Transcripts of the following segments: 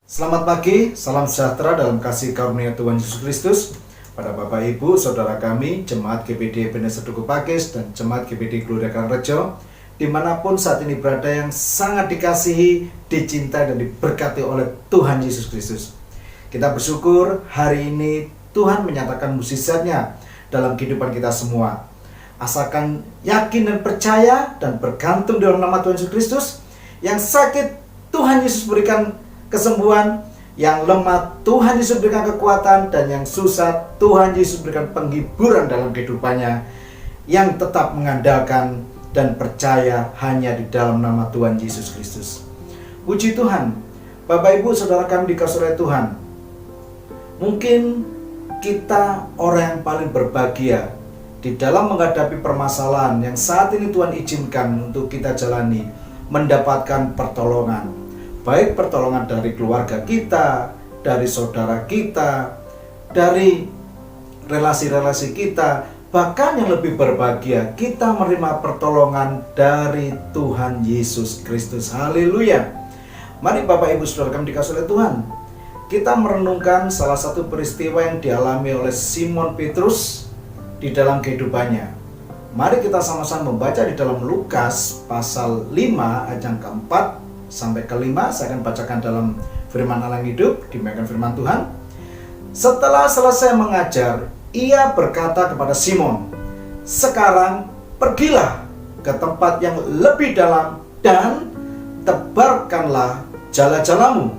Selamat pagi, salam sejahtera dalam kasih karunia Tuhan Yesus Kristus pada Bapak Ibu, Saudara kami, Jemaat GBD Ebenezer Duku Pakis dan Jemaat GBD Gloria Karangrejo, dimanapun saat ini berada yang sangat dikasihi, dicintai dan diberkati oleh Tuhan Yesus Kristus. Kita bersyukur hari ini Tuhan menyatakan mukjizatnya dalam kehidupan kita semua. Asalkan yakin dan percaya dan bergantung dalam nama Tuhan Yesus Kristus. Yang sakit Tuhan Yesus berikan kesembuhan, yang lemah Tuhan Yesus berikan kekuatan, dan yang susah Tuhan Yesus berikan penghiburan dalam kehidupannya, yang tetap mengandalkan dan percaya hanya di dalam nama Tuhan Yesus Kristus. Puji Tuhan. Bapak Ibu Saudara kami dikasihi oleh Tuhan, mungkin kita orang yang paling berbahagia di dalam menghadapi permasalahan yang saat ini Tuhan izinkan untuk kita jalani, mendapatkan pertolongan. Baik pertolongan dari keluarga kita, dari saudara kita, dari relasi-relasi kita, bahkan yang lebih berbahagia, kita menerima pertolongan dari Tuhan Yesus Kristus. Haleluya. Mari Bapak Ibu Saudara kami dikasihi oleh Tuhan, kita merenungkan salah satu peristiwa yang dialami oleh Simon Petrus di dalam kehidupannya. Mari kita sama-sama membaca di dalam Lukas pasal 5 ayat yang keempat sampai kelima. Saya akan bacakan dalam firman Allah yang hidup, demikian firman Tuhan. Setelah selesai mengajar, ia berkata kepada Simon, "Sekarang pergilah ke tempat yang lebih dalam dan tebarkanlah jala-jalamu,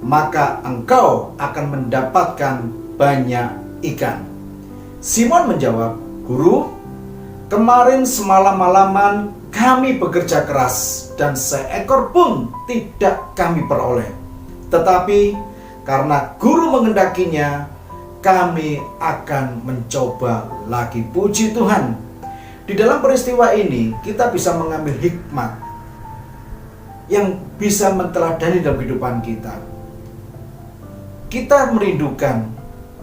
maka engkau akan mendapatkan banyak ikan." Simon menjawab, "Guru, kemarin semalam-malaman kami bekerja keras dan seekor pun tidak kami peroleh. Tetapi karena Guru mengendakinya, kami akan mencoba lagi." Puji Tuhan. Di dalam peristiwa ini kita bisa mengambil hikmat yang bisa menteladani dalam kehidupan kita. Kita merindukan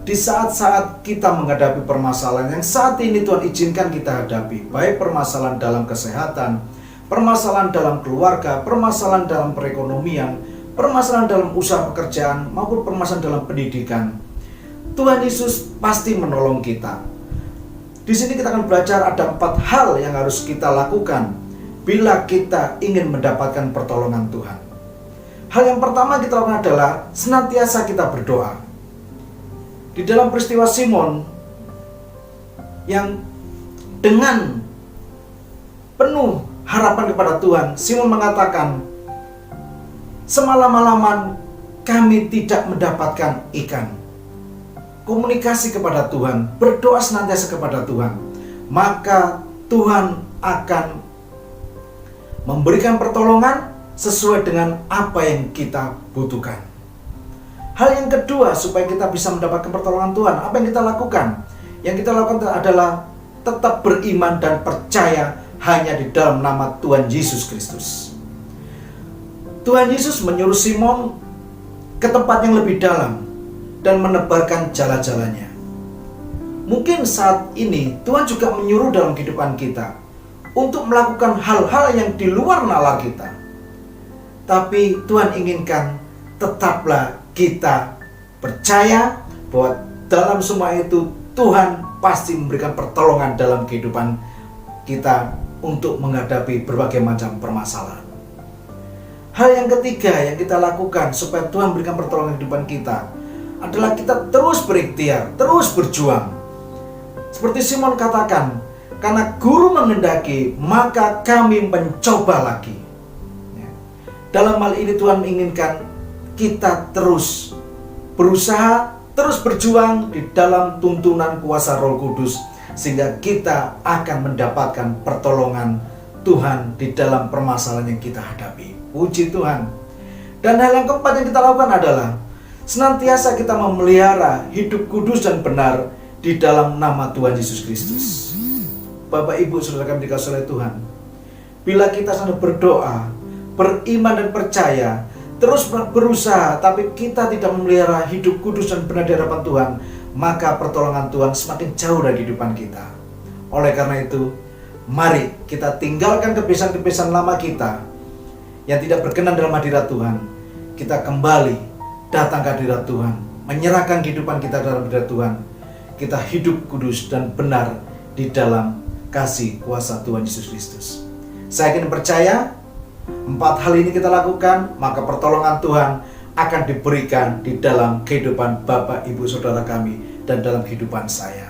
di saat-saat kita menghadapi permasalahan yang saat ini Tuhan izinkan kita hadapi, baik permasalahan dalam kesehatan, permasalahan dalam keluarga, permasalahan dalam perekonomian, permasalahan dalam usaha pekerjaan, maupun permasalahan dalam pendidikan. Tuhan Yesus pasti menolong kita. Di sini kita akan belajar ada 4 hal yang harus kita lakukan bila kita ingin mendapatkan pertolongan Tuhan. Hal yang pertama kita lakukan adalah senantiasa kita berdoa. Di dalam peristiwa Simon yang dengan penuh harapan kepada Tuhan, Simon mengatakan, "Semalam-malaman kami tidak mendapatkan ikan." Komunikasi kepada Tuhan, berdoa senantiasa kepada Tuhan, maka Tuhan akan memberikan pertolongan sesuai dengan apa yang kita butuhkan. Hal yang kedua, supaya kita bisa mendapatkan pertolongan Tuhan, apa yang kita lakukan? Yang kita lakukan adalah tetap beriman dan percaya hanya di dalam nama Tuhan Yesus Kristus. Tuhan Yesus menyuruh Simon ke tempat yang lebih dalam dan menebarkan jala-jalanya. Mungkin saat ini Tuhan juga menyuruh dalam kehidupan kita untuk melakukan hal-hal yang di luar nalar kita. Tapi Tuhan inginkan tetaplah kita percaya bahwa dalam semua itu Tuhan pasti memberikan pertolongan dalam kehidupan kita untuk menghadapi berbagai macam permasalahan. Hal yang ketiga yang kita lakukan supaya Tuhan memberikan pertolongan kehidupan kita adalah kita terus berikhtiar, terus berjuang. Seperti Simon katakan, "Karena Guru mengendaki, maka kami mencoba lagi." Dalam hal ini Tuhan menginginkan kita terus berusaha, terus berjuang di dalam tuntunan kuasa Roh Kudus, sehingga kita akan mendapatkan pertolongan Tuhan di dalam permasalahan yang kita hadapi. Puji Tuhan. Dan hal yang keempat yang kita lakukan adalah senantiasa kita memelihara hidup kudus dan benar di dalam nama Tuhan Yesus Kristus. Bapak Ibu Saudara kami dikasihi oleh Tuhan, bila kita sedang berdoa, beriman dan percaya, terus berusaha, tapi kita tidak memelihara hidup kudus dan benar di hadapan Tuhan, maka pertolongan Tuhan semakin jauh dari kehidupan kita. Oleh karena itu, mari kita tinggalkan kebiasaan-kebiasaan lama kita yang tidak berkenan dalam hadirat Tuhan. Kita kembali datang ke hadirat Tuhan, menyerahkan kehidupan kita dalam hadirat Tuhan, kita hidup kudus dan benar di dalam kasih kuasa Tuhan Yesus Kristus. Saya yakin percaya 4 hal ini kita lakukan, maka pertolongan Tuhan akan diberikan di dalam kehidupan Bapak, Ibu, Saudara kami dan dalam kehidupan saya.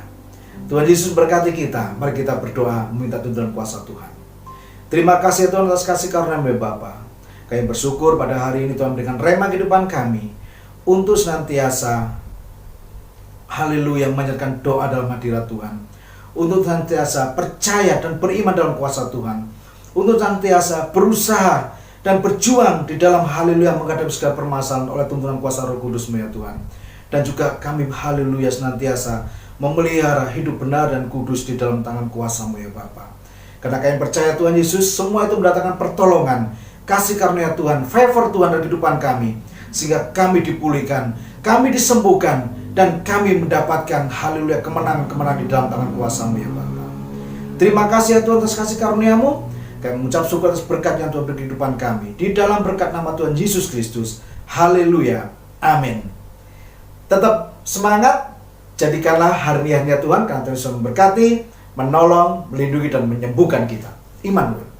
Tuhan Yesus berkati kita. Mari kita berdoa meminta tuntunan kuasa Tuhan. Terima kasih Tuhan atas kasih karunia-Mu Bapa. Kami bersyukur pada hari ini Tuhan berikan rema kehidupan kami untuk senantiasa haleluya menyerahkan doa dalam hadirat Tuhan, untuk senantiasa percaya dan beriman dalam kuasa Tuhan, untuk senantiasa berusaha dan berjuang di dalam haleluya menghadapi segala permasalahan oleh tuntunan kuasa Roh Kudus-Mu ya Tuhan. Dan juga kami haleluya senantiasa memelihara hidup benar dan kudus di dalam tangan kuasa-Mu ya Bapa. Karena kami percaya Tuhan Yesus, semua itu mendatangkan pertolongan, kasih karunia Tuhan, favor Tuhan dalam kehidupan kami, sehingga kami dipulihkan, kami disembuhkan, dan kami mendapatkan haleluya kemenangan-kemenangan di dalam tangan kuasa-Mu ya Bapa. Terima kasih ya Tuhan atas kasih karunia-Mu. Kami mengucap syukur atas berkat yang Tuhan beri kehidupan kami. Di dalam berkat nama Tuhan Yesus Kristus. Haleluya. Amin. Tetap semangat. Jadikanlah hari ini Tuhan, karena Tuhan sudah memberkati, menolong, melindungi, dan menyembuhkan kita. Immanuel.